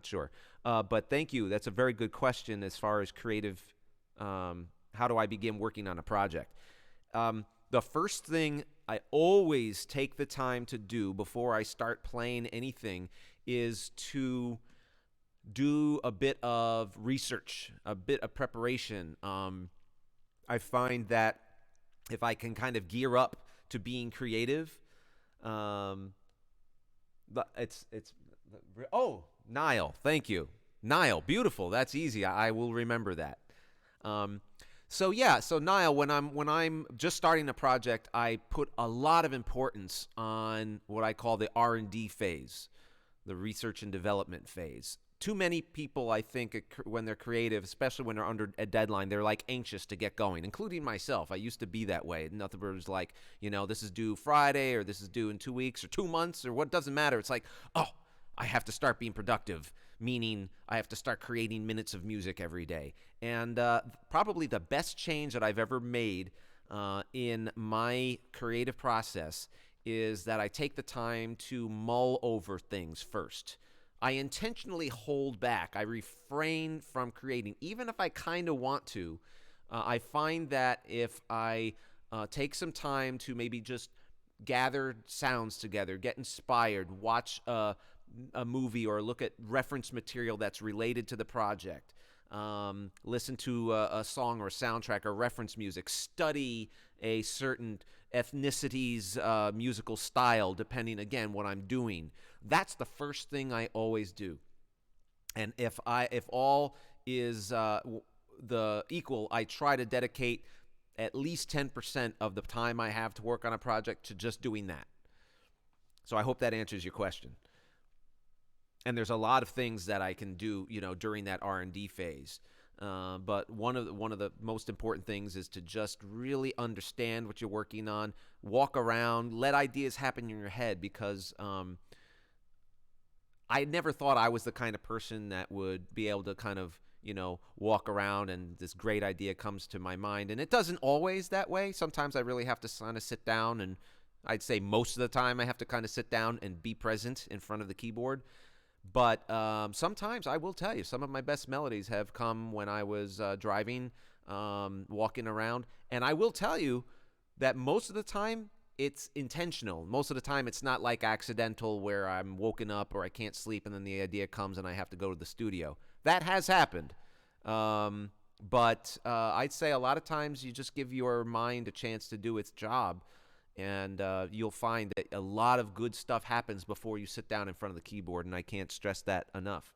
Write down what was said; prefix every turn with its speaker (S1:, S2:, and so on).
S1: Sure. But thank you. That's a very good question as far as creative. How do I begin working on a project? The first thing I always take the time to do before I start playing anything is to do a bit of research, a bit of preparation. I find that if I can kind of gear up to being creative, um, it's oh, Nile, thank you, Nile, beautiful. That's easy. I will remember that. Um, so yeah, so Nile, when I'm just starting a project, I put a lot of importance on what I call the R&D phase, the research and development phase. Too many people, I think, when they're creative, especially when they're under a deadline, they're like anxious to get going, including myself. I used to be that way. Nothing was like, this is due Friday, or this is due in 2 weeks or 2 months, or what, doesn't matter. It's like, oh, I have to start being productive, meaning I have to start creating minutes of music every day. And probably the best change that I've ever made in my creative process is that I take the time to mull over things first. I intentionally hold back. I refrain from creating, even if I kind of want to. I find that if I take some time to maybe just gather sounds together, get inspired, watch a movie or look at reference material that's related to the project, listen to a song or a soundtrack or reference music, study a certain ethnicity's musical style, depending, again, what I'm doing. That's the first thing I always do. And if all is the equal, I try to dedicate at least 10% of the time I have to work on a project to just doing that. So I hope that answers your question. And there's a lot of things that I can do, during that R&D phase. But one of the most important things is to just really understand what you're working on, walk around, let ideas happen in your head, because I never thought I was the kind of person that would be able to kind of, walk around and this great idea comes to my mind. And it doesn't always that way. Sometimes I really have to kind of sit down, and I'd say most of the time I have to kind of sit down and be present in front of the keyboard. But sometimes I will tell you, some of my best melodies have come when I was driving, walking around. And I will tell you that most of the time it's intentional. Most of the time it's not like accidental where I'm woken up or I can't sleep and then the idea comes and I have to go to the studio. That has happened. But I'd say a lot of times you just give your mind a chance to do its job, and you'll find that a lot of good stuff happens before you sit down in front of the keyboard, and I can't stress that enough.